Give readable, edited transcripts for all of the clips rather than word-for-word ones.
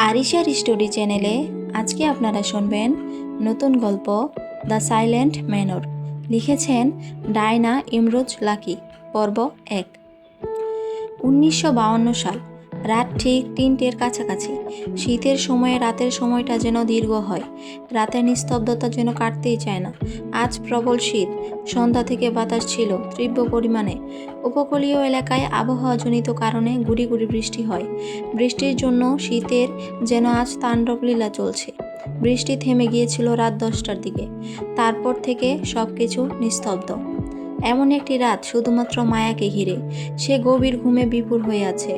আরিশার story চ্যানেলে আজকে আপনারা শুনবেন নতুন গল্প দ্য সাইলেন্ট ম্যানর। লিখেছেন ডায়না ইমরোজ লাকি। পর্ব 1। 1952 সাল। রাত ঠিক 3টের কাছাকাছি। শীতের সময়ে রাতের সময়টা যেন দীর্ঘ হয়। রাতের নিস্তব্ধতা যেন কাটতেই চায় না। আজ প্রবল শীত। সন্ধ্যা থেকে বাতাস ছিল তীব্র পরিমাণে। উপকূলীয় এলাকায় আবহাওয়াজনিত কারণে গুড়ি গুড়ি বৃষ্টি হয়। বৃষ্টির জন্য শীতের যেন আজ তাণ্ডব লীলা চলছে। বৃষ্টি থেমে গিয়েছিল রাত 10টার দিকে। তারপর থেকে সব কিছু নিস্তব্ধ। এমন একটি রাত শুধুমাত্র মায়াকে ঘিরে। সে গভীর ঘুমে বিভোর হয়ে আছে।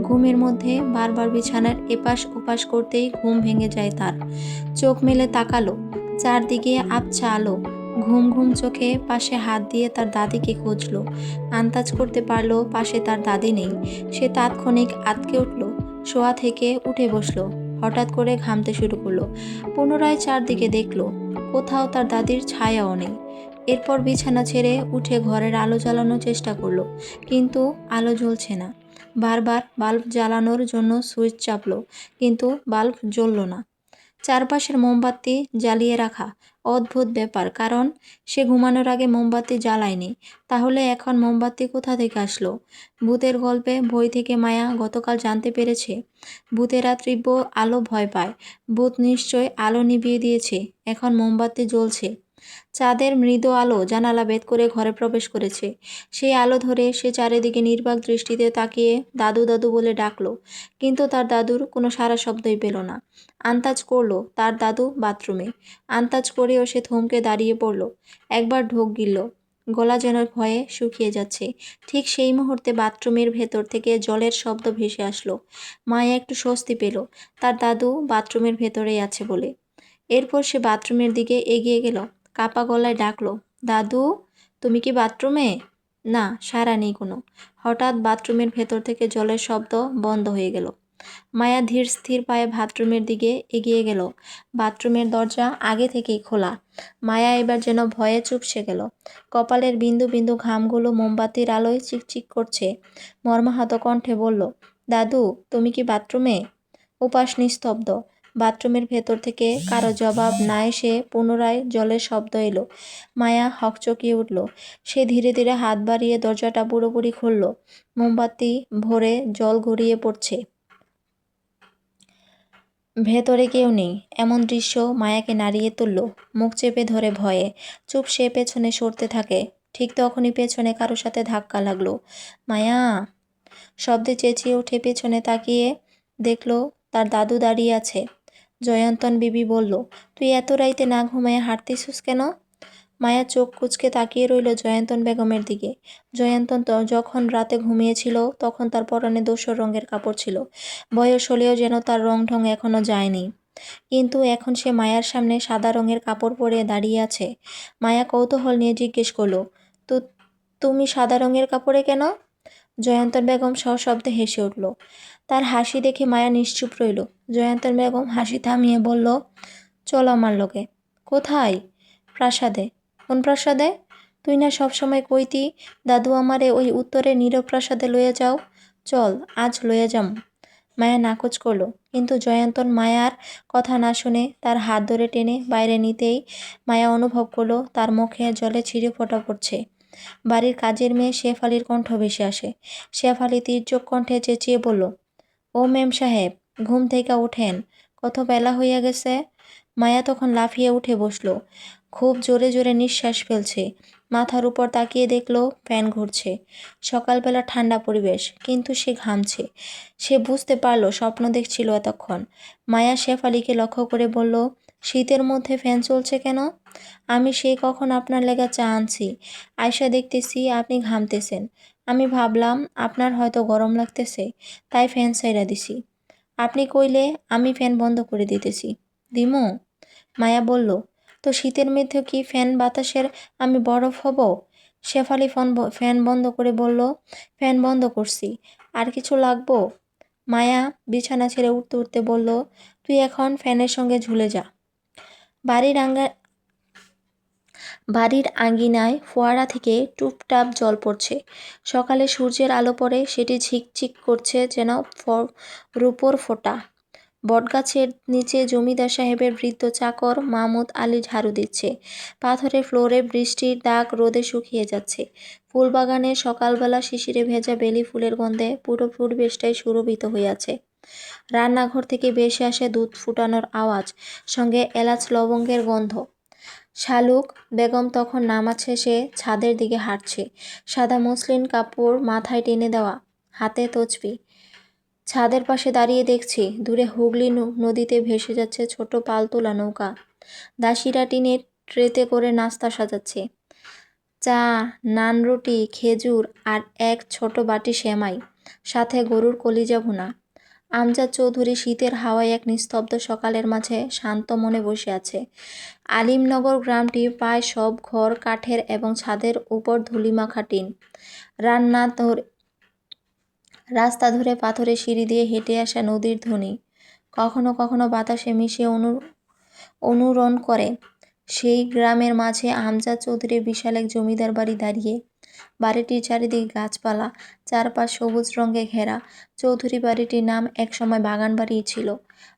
ঘুমের মধ্যে বারবার বিছানার এপাশ ওপাশ করতেই ঘুম ভেঙে যায় তার। চোখ মেলে তাকালো, চারদিকে আবছা আলো। ঘুম ঘুম চোখে পাশে হাত দিয়ে তার দাদিকে খুঁজলো। আন্দাজ করতে পারলো পাশে তার দাদি নেই। সে তাৎক্ষণিক আঁতকে উঠল, শোয়া থেকে উঠে বসলো। হঠাৎ করে ঘামতে শুরু করলো। পুনরায় চারদিকে দেখলো, কোথাও তার দাদির ছায়াও নেই। এরপর বিছানা ছেড়ে উঠে ঘরের আলো জ্বালানোর চেষ্টা করলো, কিন্তু আলো জ্বলছে না। বারবার বাল্ব জ্বালানোর জন্য সুইচ চাপলো, কিন্তু বাল্ব জ্বলল না। চারপাশের মোমবাতি জ্বালিয়ে রাখা। অদ্ভুত ব্যাপার, কারণ সে ঘুমানোর আগে মোমবাতি জ্বালায়নি। তাহলে এখন মোমবাতি কোথা থেকে আসলো? ভূতের গল্পে বই থেকে মায়া গতকাল জানতে পেরেছে ভূতেরা তীব্র আলো ভয় পায়। ভূত নিশ্চয় আলো নিভিয়ে দিয়েছে, এখন মোমবাতি জ্বলছে। চাঁদের মৃদু আলো জানালা ভেদ করে ঘরে প্রবেশ করেছে। সেই আলো ধরে সে চারিদিকে নির্বাক দৃষ্টিতে তাকিয়ে দাদু দাদু বলে ডাকলো, কিন্তু তার দাদুর কোনো সাড়া শব্দই পেল না। আন্দাজ করলো তার দাদু বাথরুমে। আন্দাজ করেও সে থমকে দাঁড়িয়ে পড়ল। একবার ঢোক গিলল, গলা যেন ভয়ে শুকিয়ে যাচ্ছে। ঠিক সেই মুহূর্তে বাথরুমের ভেতর থেকে জলের শব্দ ভেসে আসলো। মায়া একটু স্বস্তি পেল, তার দাদু বাথরুমের ভেতরেই আছে বলে। এরপর সে বাথরুমের দিকে এগিয়ে গেল, কাপা গলায় ডাকলো, দাদু তুমি কি বাথরুমে? না, সাড়া নেই কোনো। হঠাৎ বাথরুমের ভেতর থেকে জলের শব্দ বন্ধ হয়ে গেল। মায়া ধীর স্থির পায়ে বাথরুমের দিকে এগিয়ে গেল। বাথরুমের দরজা আগে থেকেই খোলা। মায়া এবার যেন ভয়ে চুপসে গেল। কপালের বিন্দু বিন্দু ঘামগুলো মোমবাতির আলোয় চিকচিক করছে। মর্মাহত কণ্ঠে বলল, দাদু তুমি কি বাথরুমে? উপাস নিস্তব্ধ। বাথরুমের ভেতর থেকে কারো জবাব না এসে পুনরায় জলের শব্দ এলো। মায়া হকচকিয়ে উঠল। সে ধীরে ধীরে হাত বাড়িয়ে দরজাটা পুরোপুরি খুলল। মোমবাতি ভরে জল গড়িয়ে পড়ছে। ভেতরে কেউ নেই। এমন দৃশ্য মায়াকে নাড়িয়ে তুলল। মুখ চেপে ধরে ভয়ে চুপ সে পেছনে সরতে থাকে। ঠিক তখনই পেছনে কারোর সাথে ধাক্কা লাগলো। মায়া শব্দে চেঁচিয়ে উঠে পেছনে তাকিয়ে দেখলো তার দাদু দাঁড়িয়ে আছে। জয়ন্তন বিবি বলল, তুই এত রাইতে না ঘুমায় হাঁটতেছিস কেন? মায়া চোখ কুঁচকে তাকিয়ে রইল জয়ন্তন বেগমের দিকে। জয়ন্তন যখন রাতে ঘুমিয়েছিল তখন তার পরনে ধূসর রঙের কাপড় ছিল। বয়স হলেও যেন তার রং ঢং এখনো যায়নি। কিন্তু এখন সে মায়ার সামনে সাদা রঙের কাপড় পরে দাঁড়িয়ে আছে। মায়া কৌতূহল নিয়ে জিজ্ঞেস করলো, তো তুমি সাদা রঙের কাপড়ে কেন? জয়ন্তন বেগম সশব্দে হেসে উঠল। তার হাসি দেখে মায়া নিশ্চুপ রইল। জয়ন্তন বেগম হাসি থামিয়ে বলল, চল আমার লগে। কোথায়? প্রাসাদে। কোন প্রাসাদে? তুই না সবসময় কইতি দাদু আমারে ওই উত্তরে নীরব প্রাসাদে লইয়া যাও। চল, আজ লইয়া যাম। মায়া নাকচ করলো, কিন্তু জয়ন্তন মায়ার কথা না শুনে তার হাত ধরে টেনে বাইরে নিতেই মায়া অনুভব করলো তার মুখে জলে ছিঁড়ে ফোঁটা পড়ছে। বাড়ির কাজের মেয়ে শেফালির কণ্ঠ ভেসে আসে। শেফালি তীর্যক কণ্ঠে চেঁচিয়ে বলল, ও মেম সাহেব, ঘুম থেকে ওঠেন, কত বেলা হইয়া গেছে। মায়া তখন লাফিয়ে উঠে বসলো। খুব জোরে জোরে নিঃশ্বাস ফেলছে। মাথার উপর তাকিয়ে দেখলো ফ্যান ঘুরছে। সকালবেলা ঠান্ডা পরিবেশ, কিন্তু সে ঘামছে। সে বুঝতে পারলো স্বপ্ন দেখছিল এতক্ষণ। মায়া শেফালিকে লক্ষ্য করে বলল, শীতের মধ্যে ফ্যান চলছে কেন? আমি সেই কখন আপনার লেগা চা আনছি, আয়সা দেখতেছি আপনি ঘামতেছেন। আমি ভাবলাম আপনার হয়তো গরম লাগতেছে, তাই ফ্যান ছাইড়া দিছি। আপনি কইলে আমি ফ্যান বন্ধ করে দিতেছি। দিমু? মায়া বলল, তো শীতের মধ্যে কি ফ্যান বাতাসের আমি বরফ হব? শেফালি ফ্যান বন্ধ করে বলল, ফ্যান বন্ধ করছি। আর কিছু লাগবো? মায়া বিছানা ছেড়ে উঠতে উঠতে বলল, তুই এখন ফ্যানের সঙ্গে ঝুলে যা। বাড়ির বাড়ির আঙ্গিনায় ফোয়ারা থেকে টুপটাপ জল পড়ছে। সকালে সূর্যের আলো পড়ে সেটি ঝিকঝিক করছে যেন রূপোর ফোঁটা। বটগাছের নিচে জমিদার সাহেবের বৃদ্ধ চাকর মাহমুদ আলী ঝাড়ু দিচ্ছে। পাথরের ফ্লোরে বৃষ্টির দাগ রোদে শুকিয়ে যাচ্ছে। ফুলবাগানে সকালবেলা শিশিরে ভেজা বেলি ফুলের গন্ধে পুরো পরিবেশটাই সুরভিত হইয়াছে। রান্নাঘর থেকে ভেসে আসে দুধ ফুটানোর আওয়াজ, সঙ্গে এলাচ লবঙ্গের গন্ধ। শালুক বেগম তখন নামাজ শেষে ছাদের দিকে হাঁটছে। সাদা মসলিন কাপড় মাথায় টেনে দেওয়া, হাতে তসবি। ছাদের পাশে দাঁড়িয়ে দেখছি দূরে হুগলি নদীতে ভেসে যাচ্ছে ছোট পালতোলা নৌকা। দাসীরা টিনের ট্রেতে করে নাস্তা সাজাচ্ছে। চা, নান, রুটি, খেজুর আর এক ছোট বাটি সেমাই, সাথে গরুর কলিজা ভুনা। আমজাদ চৌধুরী শীতের হাওয়ায় এক নিস্তব্ধ সকালের মাঝে শান্ত মনে বসে আছে। আলিমনগর গ্রামটি প্রায় সব ঘর কাঠের এবং ছাদের উপর ধুলিমাখা টিন। রাস্তা ধরে পাথরের সিঁড়ি দিয়ে হেঁটে আসা নদীর ধ্বনি কখনো কখনো বাতাসে মিশে অনুরণ করে। সেই গ্রামের মাঝে আমজাদ চৌধুরীর বিশাল এক জমিদার বাড়ি দাঁড়িয়ে। বাড়িটির চারিদিকে গাছপালা, চারপাশ সবুজ রঙে ঘেরা। চৌধুরী বাড়িটির নাম একসময় বাগান বাড়ি ছিল।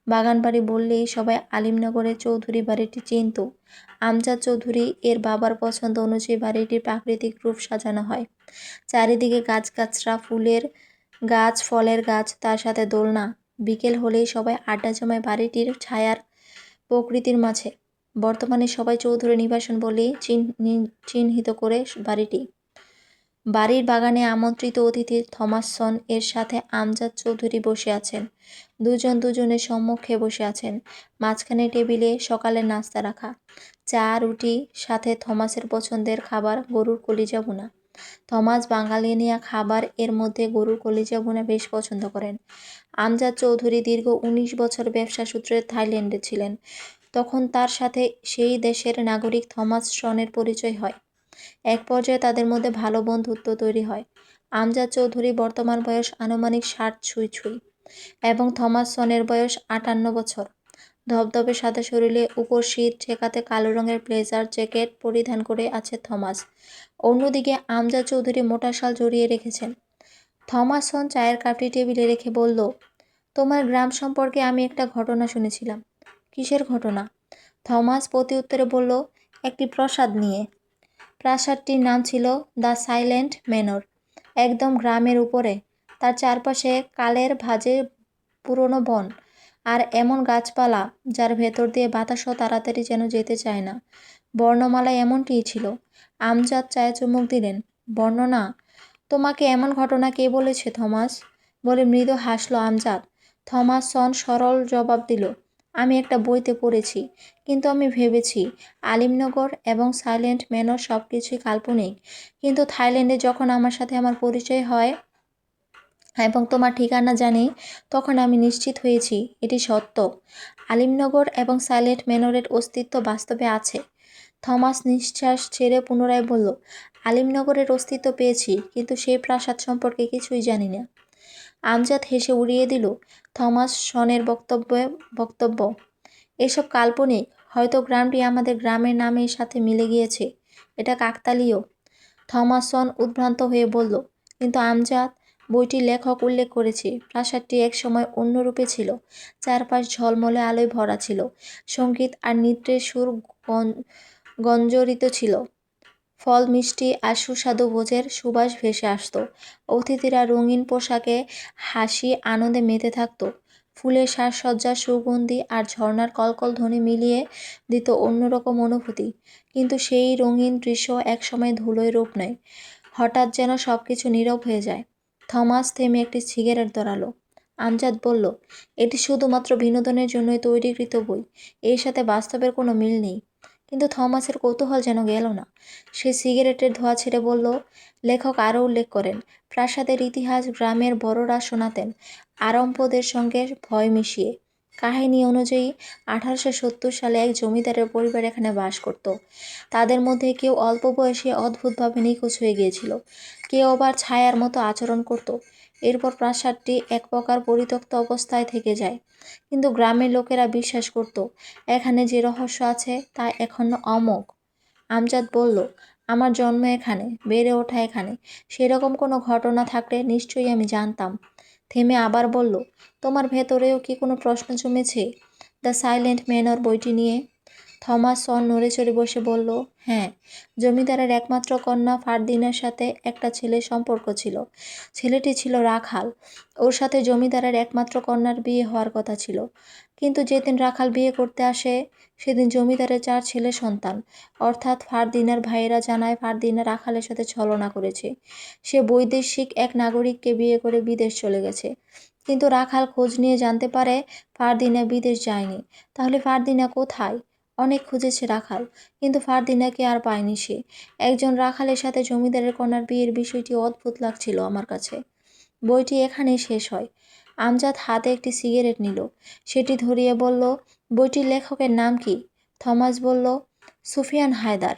বাগান বাড়ি বললেই সবাই আলিমনগরের চৌধুরী বাড়িটি চিনত। আমজাদ চৌধুরী এর বাবার পছন্দ অনুযায়ী বাড়িটির প্রাকৃতিক রূপ সাজানো হয়। চারিদিকে গাছগাছরা, ফুলের গাছ, ফলের গাছ, তার সাথে দোলনা। বিকেল হলেই সবাই আড্ডা জমায় বাড়িটির ছায়ার প্রকৃতির মাঝে। বর্তমানে সবাই চৌধুরী নিবাসন বলেই চিহ্নিত করে বাড়িটি। বাড়ির বাগানে আমন্ত্রিত অতিথি থমাসন এর সাথে আমজাদ চৌধুরী বসে আছেন। দুজনের সম্মুখে বসে আছেন। মাঝখানে টেবিলে সকালের নাস্তা রাখা, চা, রুটি, সাথে থমাসের পছন্দের খাবার গরুর কলিজা ভুনা। থমাস বাঙালিয়ানা খাবার, এর মধ্যে গরুর কলিজা ভুনা বেশ পছন্দ করেন। আমজাদ চৌধুরী দীর্ঘ 19 বছর ব্যবসা সূত্রে থাইল্যান্ডে ছিলেন। তখন তার সাথে সেই দেশের নাগরিক থমাস সনের পরিচয় হয়। এক পর্যায়ে তাদের মধ্যে ভালো বন্ধুত্ব তৈরি হয়। আমজাদ চৌধুরী বর্তমান বয়স আনুমানিক 60 ছুঁই এবং থমাস সনের বয়স 58 বছর। ধবধবে সাদা শরীরে উপর শীত ঠেকাতে কালো রঙের ব্লেজার জ্যাকেট পরিধান করে আছে থমাস। অন্যদিকে আমজাদ চৌধুরী মোটা শাল জড়িয়ে রেখেছেন। থমাসন চায়ের কাপটি টেবিলে রেখে বলল, তোমার গ্রাম সম্পর্কে আমি একটা ঘটনা শুনেছিলাম। কিসের ঘটনা? থমাস প্রতি উত্তরে বলল, একটি প্রাসাদ নিয়ে। প্রাসাদটির নাম ছিল দ্য সাইলেন্ট ম্যানর। একদম গ্রামের উপরে। তার চারপাশে কালের ভাঁজে পুরনো বন আর এমন গাছপালা যার ভেতর দিয়ে বাতাসও তাড়াতাড়ি যেন যেতে চায় না। বর্ণমালায় এমনটিই ছিল। আমজাদ চায়ে চুমুক দিলেন। বর্ণনা? তোমাকে এমন ঘটনা কে বলেছে থমাস? বলে মৃদু হাসল আমজাদ। থমাসন সরল জবাব দিল, আমি একটা বইতে পড়েছি, কিন্তু আমি ভেবেছি আলিমনগর এবং সাইলেন্ট ম্যানর সব কিছুই কাল্পনিক। কিন্তু থাইল্যান্ডে যখন আমার সাথে আমার পরিচয় হয় এবং তোমার ঠিকানা জানি, তখন আমি নিশ্চিত হয়েছি এটি সত্য। আলিমনগর এবং সাইলেন্ট ম্যানরের অস্তিত্ব বাস্তবে আছে। থমাস নিঃশ্বাস ছেড়ে পুনরায় বলল, আলিমনগরের অস্তিত্ব পেয়েছি, কিন্তু সেই প্রাসাদ সম্পর্কে কিছুই জানি না। আমজাদ হেসে উড়িয়ে দিল থমাস সনের বক্তব্য। এসব কাল্পনিক। হয়তো গ্রামটি আমাদের গ্রামের নামের সাথে মিলে গিয়েছে। এটা কাকতালীয়। থমাসন উদ্ভ্রান্ত হয়ে বলল, কিন্তু আমজাদ, বইটির লেখক উল্লেখ করেছে প্রাসাদটি এক সময় অন্য রূপে ছিল। চারপাশ ঝলমলে আলোয় ভরা ছিল। সঙ্গীত আর নৃত্যের সুর গঞ্জরিত ছিল। ফল, মিষ্টি আর সুস্বাদু ভোজের সুবাস ভেসে আসত। অতিথিরা রঙিন পোশাকে হাসি আনন্দে মেতে থাকত। ফুলের সাজসজ্জা, সুগন্ধি আর ঝর্ণার কলকল ধ্বনি মিলিয়ে দিত অন্যরকম অনুভূতি। কিন্তু সেই রঙিন দৃশ্য একসময় ধুলোয় রূপ নেয়। হঠাৎ যেন সব কিছু নীরব হয়ে যায়। থমাস থেমে একটি সিগারেট ধরালো। আমজাদ বলল, এটি শুধুমাত্র বিনোদনের জন্যই তৈরিকৃত বই। এর সাথে বাস্তবের কোনো মিল নেই। কিন্তু থমাসের কৌতূহল যেন গেল না। সে সিগারেটের ধোঁয়া ছেড়ে বলল, লেখক আরও উল্লেখ করেন, প্রাসাদের ইতিহাস গ্রামের বড়রা শোনাতেন আরম্ভদের সঙ্গে ভয় মিশিয়ে। কাহিনী অনুযায়ী 1870 সালে এক জমিদারের পরিবার এখানে বাস করত। তাদের মধ্যে কেউ অল্প বয়সে অদ্ভুতভাবে নিখোঁজ হয়ে গিয়েছিল, কেউ আবার ছায়ার মতো আচরণ করত। এরপর প্রাসাদটি এক প্রকার পরিত্যক্ত অবস্থায় থেকে যায়। কিন্তু গ্রামের লোকেরা বিশ্বাস করত এখানে যে রহস্য আছে তা এখনো অমোঘ। আমজাদ বলল, আমার জন্ম এখানে, বেড়ে ওঠা এখানে। সেরকম কোনো ঘটনা থাকলে নিশ্চয়ই আমি জানতাম। থেমে আবার বলল, তোমার ভেতরেও কি কোনো প্রশ্ন জমেছে দ্য সাইলেন্ট ম্যানর বইটি নিয়ে? থমাসন নড়েচড়ে বসে বলল, হ্যাঁ। জমিদারের একমাত্র কন্যা ফারদিনের সাথে একটা ছেলের সম্পর্ক ছিল। ছেলেটি ছিল রাখাল। ওর সাথে জমিদারের একমাত্র কন্যার বিয়ে হওয়ার কথা ছিল। কিন্তু যেদিন রাখাল বিয়ে করতে আসে সেদিন জমিদারের 4 ছেলে সন্তান, অর্থাৎ ফারদিনার ভাইয়েরা জানায় ফারদিনা রাখালের সাথে ছলনা করেছে। সে বৈদেশিক এক নাগরিককে বিয়ে করে বিদেশ চলে গেছে। কিন্তু রাখাল খোঁজ নিয়ে জানতে পারে ফারদিনা বিদেশ যায়নি। তাহলে ফারদিনা কোথায়? অনেক খুঁজেছে রাখাল, কিন্তু ফারদিনাকে আর পায়নি সে। একজন রাখালের সাথে জমিদারের কন্যার বিয়ের বিষয়টি অদ্ভুত লাগছিল আমার কাছে। বইটি এখানেই শেষ হয়। আমজাদ হাতে একটি সিগারেট নিল। সেটি ধরিয়ে বলল, বইটির লেখকের নাম কি? থমাস বলল, সুফিয়ান হায়দার।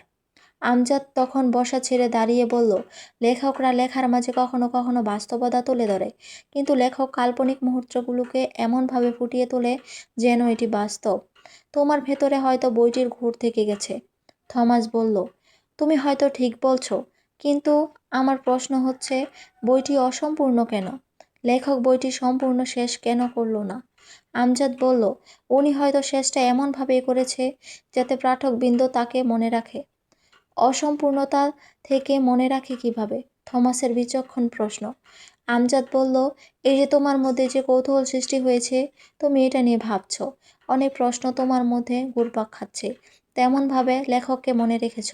আমজাদ তখন বসা ছেড়ে দাঁড়িয়ে বলল, লেখকরা লেখার মাঝে কখনো কখনো বাস্তবতা তুলে ধরে, কিন্তু লেখক কাল্পনিক মুহূর্তগুলোকে এমনভাবে ফুটিয়ে তোলে যেন এটি বাস্তব। তোমার ভেতরে হয়তো বইটির ঘুর থেকে গেছে। থমাস বলল, তুমি হয়তো ঠিক বলছো, কিন্তু আমার প্রশ্ন হচ্ছে বইটি অসম্পূর্ণ কেন? লেখক বইটি সম্পূর্ণ শেষ কেন করলো না? আমজাদ বলল, উনি হয়তো শেষটা এমনভাবেই করেছে যাতে পাঠকবৃন্দ তাকে মনে রাখে। অসম্পূর্ণতা থেকে মনে রাখে কিভাবে? থমাসের বিচক্ষণ প্রশ্ন। আমজাদ বলল, এই যে তোমার মধ্যে যে কৌতূহল সৃষ্টি হয়েছে, তুমি এটা নিয়ে ভাবছ। অনেক প্রশ্ন তোমার মধ্যে ঘুরপাক খাচ্ছে, তেমনভাবে লেখককে মনে রেখেছ।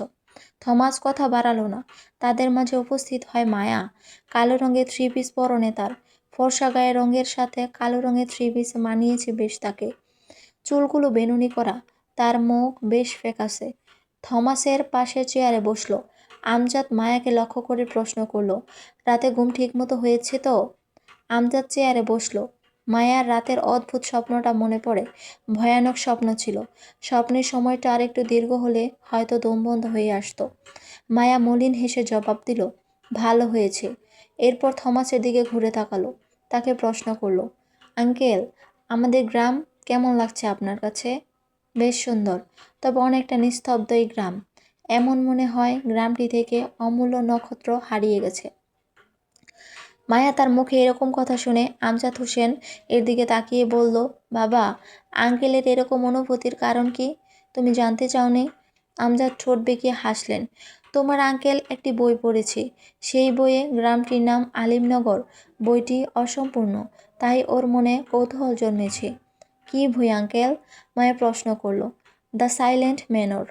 থমাস কথা বাড়ালো না। তাদের মাঝে উপস্থিত হয় মায়া। কালো রঙের 3 পিস পরনে তার। ফর্সা গায়ের রঙের সাথে কালো রঙের 3 পিস মানিয়েছে বেশ তাকে। চুলগুলো বেনুনি করা, তার মুখ বেশ ফ্যাকাশে। থমাসের পাশের চেয়ারে বসলো। আমজাদ মায়াকে লক্ষ্য করে প্রশ্ন করলো, রাতে ঘুম ঠিকমতো হয়েছে তো? আমজাদ চেয়ারে বসলো। মায়ার রাতের অদ্ভুত স্বপ্নটা মনে পড়ে। ভয়ানক স্বপ্ন ছিল। স্বপ্নের সময়টা আরেকটু দীর্ঘ হলে হয়তো দম বন্ধ হয়ে আসতো। মায়া মলিন হেসে জবাব দিল, ভালো হয়েছে। এরপর থমাসের দিকে ঘুরে তাকালো। তাকে প্রশ্ন করলো, আঙ্কেল, আমাদের গ্রাম কেমন লাগছে আপনার কাছে? বেশ সুন্দর, তবে অনেকটা নিস্তব্ধ এই গ্রাম। এমন মনে হয় গ্রামটি থেকে অমূল্য নক্ষত্র হারিয়ে গেছে। মায়া তার মুখে এরকম কথা শুনে আমজাদ হোসেন এর দিকে তাকিয়ে বলল, বাবা, আঙ্কেলের এরকম অনুভূতির কারণ কি? তুমি জানতে চাওনি? আমজাদ ঠোঁট বেঁকিয়ে হাসলেন। তোমার আঙ্কেল একটি বই পড়েছে। সেই বইয়ে গ্রামটির নাম আলিমনগর। বইটি অসম্পূর্ণ, তাই ওর মনে কৌতূহল জন্মেছে। কী বই আঙ্কেল? মায়া প্রশ্ন করল। The silent manor.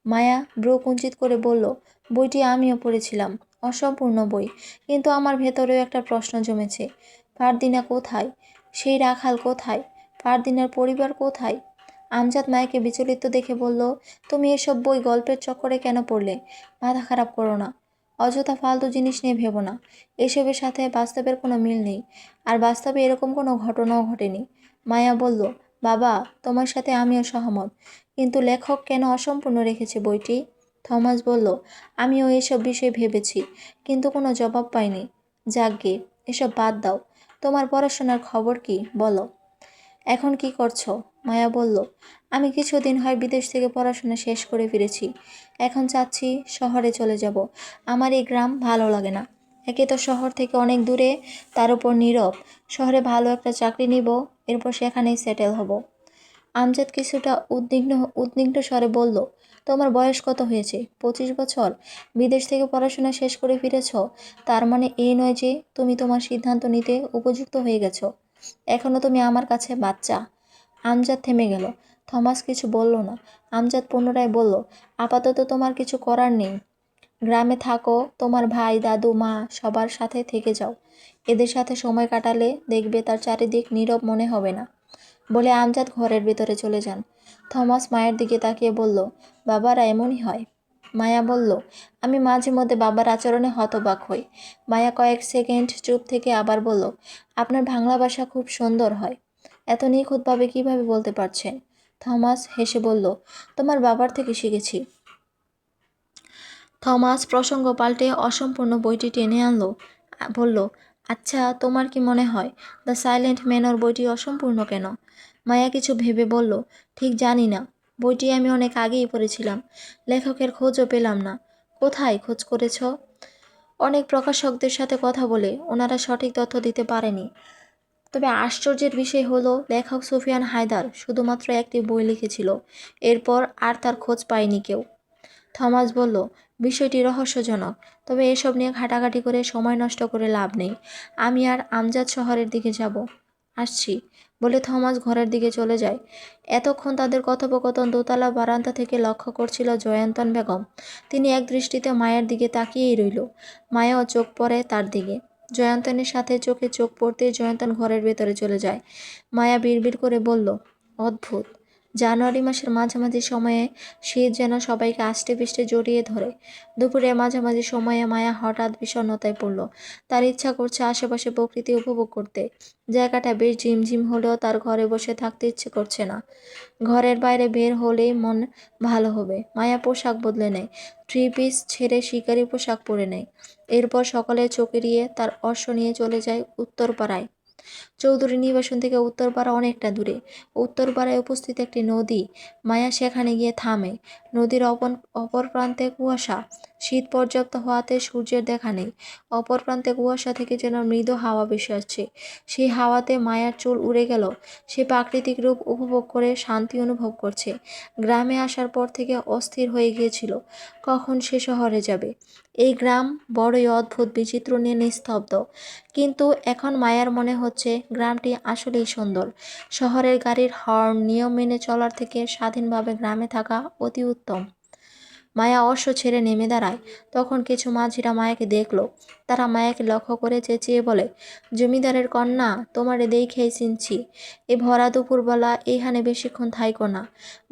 মায়া ভ্রু কুঞ্চিত করে বলল, বইটি আমিও পড়েছিলাম। অসম্পূর্ণ বই, কিন্তু আমার ভেতরেও একটা প্রশ্ন জমেছে। ফারদিনা কোথায়? সেই রাখাল কোথায়? ফারদিনার পরিবার কোথায়? আমজাদ মায়াকে বিচলিত দেখে বলল, তুমি এসব বই গল্পের চক্করে কেন পড়লে? মাথা খারাপ করো না। অযথা ফালতু জিনিস নিয়ে ভেবো না। এসবের সাথে বাস্তবের কোনো মিল নেই, আর বাস্তবে এরকম কোনো ঘটনাও ঘটেনি। মায়া বলল, বাবা, তোমার সাথে আমিও সহমত, কিন্তু লেখক কেন অসম্পূর্ণ রেখেছে বইটি? থমাস বলল, আমিও এসব বিষয়ে ভেবেছি, কিন্তু কোনো জবাব পাইনি। যাকগে, এসব বাদ দাও। তোমার পড়াশোনার খবর কি বলো? এখন কি করছো? মায়া বলল, আমি কিছুদিন হয় বিদেশ থেকে পড়াশোনা শেষ করে ফিরেছি। এখন চাচ্ছি শহরে চলে যাব। আমার এই গ্রাম ভালো লাগে না। একে তো শহর থেকে অনেক দূরে, তার উপর নীরব। শহরে ভালো একটা চাকরি নিব, এরপর সেখানেই সেটেল হব। আমজাদ কিছুটা উদ্বিগ্ন স্বরে বলল, তোমার বয়স কত হয়েছে? 25 বছর? বিদেশ থেকে পড়াশোনা শেষ করে ফিরেছ, তার মানে এই নয় যে তুমি তোমার সিদ্ধান্ত নিতে উপযুক্ত হয়ে গেছো। এখনও তুমি আমার কাছে বাচ্চা। আমজাদ থেমে গেল। থমাস কিছু বলল না। আমজাদ পুনরায় বলল, আপাতত তোমার কিছু করার নেই। গ্রামে থাকো, তোমার ভাই, দাদু, মা সবার সাথে থেকে যাও। এদের সাথে সময় কাটালে দেখবে তার চারিদিক নীরব মনে হবে না। বলে আমজাদ ঘরের ভেতরে চলে যান। থমাস মায়ের দিকে তাকিয়ে বলল, বাবারা এমনই হয়। মায়া বলল, আমি মাঝে মধ্যে বাবার আচরণে হতবাক হই। মায়া কয়েক সেকেন্ড চুপ থেকে আবার বলল, আপনার বাংলা ভাষা খুব সুন্দর হয়। এত নিখুঁতভাবে কিভাবে বলতে পারছেন? থমাস হেসে বলল, তোমার বাবার থেকে শিখেছি। থমাস প্রসঙ্গ পাল্টে অসম্পূর্ণ বইটি টেনে আনলো। বলল, আচ্ছা, তোমার কি মনে হয় দ্য সাইলেন্ট ম্যানর বইটি অসম্পূর্ণ কেন? মায়া কিছু ভেবে বলল, ঠিক জানি না। বইটি আমি অনেক আগেই পড়েছিলাম। লেখকের খোঁজও পেলাম না। কোথায় খোঁজ করেছ? অনেক প্রকাশকদের সাথে কথা বলে ওনারা সঠিক তথ্য দিতে পারেনি। তবে আশ্চর্যের বিষয় হলো লেখক সুফিয়ান হায়দার শুধুমাত্র একটি বই লিখেছিল, এরপর আর তার খোঁজ পায়নি কেউ। থমাস বলল, বিষয়টি রহস্যজনক, তবে এসব নিয়ে ঘাটাঘাটি করে সময় নষ্ট করে লাভ নেই। আমি আর আমজাদ শহরের দিকে যাব, আসছি বলে থমাস ঘরের দিকে চলে যায়। এতক্ষণ তাদের কথোপকথন দোতলা বারান্দা থেকে লক্ষ্য করছিল জয়ন্তন বেগম। তিনি এক দৃষ্টিতে মায়ের দিকে তাকিয়েই রইল। মায়াও চোখ পড়ে তার দিকে। জয়ন্তনের সাথে চোখে চোখ পড়তেই জয়ন্তন ঘরের ভেতরে চলে যায়। মায়া বিড়বিড় করে বলল, অদ্ভুত, জানুয়ারি মাসের মাঝামাঝি সময়ে শীত যেন সবাইকে আষ্টেপৃষ্টে জড়িয়ে ধরে। দুপুরের মাঝামাঝি সময়ে মায়া হঠাৎ বিষণ্ণতায় পড়ল। তার ইচ্ছা করছে আশেপাশে প্রকৃতি উপভোগ করতে। জায়গাটা বেশ ঝিমঝিম হলেও তার ঘরে বসে থাকতে ইচ্ছে করছে না। ঘরের বাইরে বের হলেই মন ভালো হবে। মায়া পোশাক বদলে নেয়, থ্রি পিস ছেড়ে শিকারি পোশাক পরে নেয়। এরপর সকালে চোখ এড়িয়ে তার অশ্ব নিয়ে চলে যায় উত্তরপাড়ায়। চৌধুরী নিবাসন থেকে উত্তরপাড়া অনেকটা দূরে। উত্তরপাড়ায় উপস্থিত একটি নদী। মায়া সেখানে গিয়ে থামে। নদীর অপর প্রান্তে কুয়াশা। শীত পর্যাপ্ত হওয়াতে সূর্যের দেখা নেই। অপর প্রান্তে কুয়াশা থেকে যেন মৃদু হাওয়া ভেসে আসছে। সেই হাওয়াতে মায়ার চুল উড়ে গেল। সে প্রাকৃতিক রূপ উপভোগ করে শান্তি অনুভব করছে। গ্রামে আসার পর থেকে অস্থির হয়ে গিয়েছিল কখন সে শহরে যাবে। এই গ্রাম বড়ই অদ্ভুত, বিচিত্র নিয়ে নিস্তব্ধ। কিন্তু এখন মায়ার মনে হচ্ছে গ্রামটি আসলেই সুন্দর। শহরের গাড়ির হর্ন, নিয়ম মেনে চলার থেকে স্বাধীনভাবে গ্রামে থাকা অতি উত্তম। মায়া অশ্ব ছেড়ে নেমে দাঁড়ায়। তখন কিছু মাঝিরা মায়াকে দেখল। তারা মায়াকে লক্ষ্য করে চেঁচিয়ে বলে, জমিদারের কন্যা, তোমারে দেখেই চিনছি। এ ভরা দুপুরবেলা এইখানে বেশিক্ষণ থাইকো না।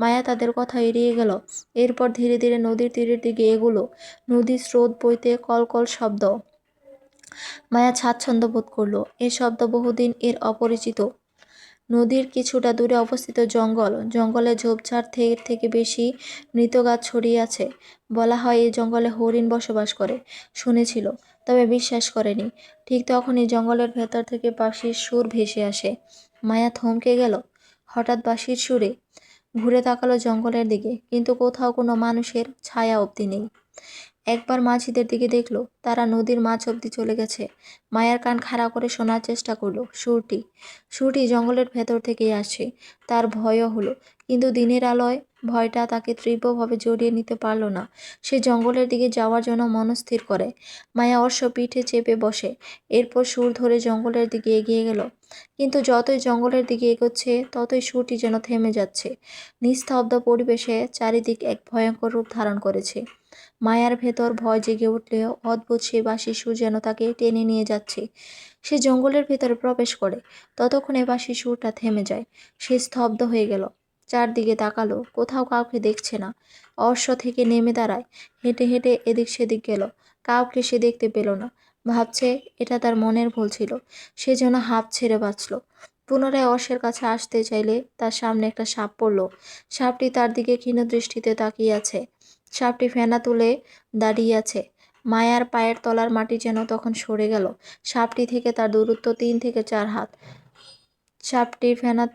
মায়া তাদের কথা এড়িয়ে গেল। এরপর ধীরে ধীরে নদীর তীরের দিকে এগুলো। নদীর স্রোত বইতে কলকল শব্দ। মায়া স্বাচ্ছন্দ্য বোধ করল। এ শব্দ বহুদিন এর অপরিচিত। নদীর কিছুটা দূরে অবস্থিত জঙ্গল। জঙ্গলে ঝোপঝাড় থেকে বেশি মৃত গাছ ছড়িয়ে আছে। বলা হয় এই জঙ্গলে হরিণ বসবাস করে। শুনেছিল, তবে বিশ্বাস করেনি। ঠিক তখনই জঙ্গলের ভেতর থেকে বাঁশির সুর ভেসে আসে। মায়া থমকে গেল হঠাৎ বাঁশির সুরে। ঘুরে তাকালো জঙ্গলের দিকে, কিন্তু কোথাও কোনো মানুষের ছায়া অবধি নেই। একবার মাঝিদের দিকে দেখলো, তারা নদীর মাঝ অবধি চলে গেছে। মায়ার কান খাড়া করে শোনার চেষ্টা করলো। সুরটি জঙ্গলের ভেতর থেকেই আসছে। তার ভয়ও হলো, কিন্তু দিনের আলোয় ভয়টা তাকে তীব্রভাবে জড়িয়ে নিতে পারল না। সে জঙ্গলের দিকে যাওয়ার জন্য মনস্থির করে। মায়া অশ্ব পিঠে চেপে বসে। এরপর সুর ধরে জঙ্গলের দিকে এগিয়ে গেল। কিন্তু যতই জঙ্গলের দিকে এগোচ্ছে ততই সুরটি যেন থেমে যাচ্ছে। নিস্তব্ধ পরিবেশে চারিদিক এক ভয়ঙ্কর রূপ ধারণ করেছে। মায়ার ভেতর ভয় জেগে উঠলেও অদ্ভুত সে বাঁশির সুর যেন তাকে টেনে নিয়ে যাচ্ছে। সে জঙ্গলের ভেতরে প্রবেশ করে। ততক্ষণে বাঁশির সুরটা থেমে যায়। সে স্তব্ধ হয়ে গেল। চারদিকে তাকালো, কোথাও কাউকে দেখছে না। অশ্ব থেকে নেমে দাঁড়ায়। হেঁটে হেঁটে এদিক সেদিক গেল। কাউকে সে দেখতে পেল না। ভাবছে এটা তার মনের ভুল ছিল। সে যেন হাঁপ ছেড়ে বাঁচল। পুনরায় অশ্বের কাছে আসতে চাইলে তার সামনে একটা সাপ পড়ল। সাপটি তার দিকে ক্ষীণ দৃষ্টিতে তাকিয়ে আছে। সাপটি ফেনা তুলে দাঁড়িয়ে আছে। মায়ার পায়ের তলার মাটি যেন তখন সরে গেল। সাপটি থেকে তার দূরত্ব 3 থেকে 4 হাত। সাপটির ফেনা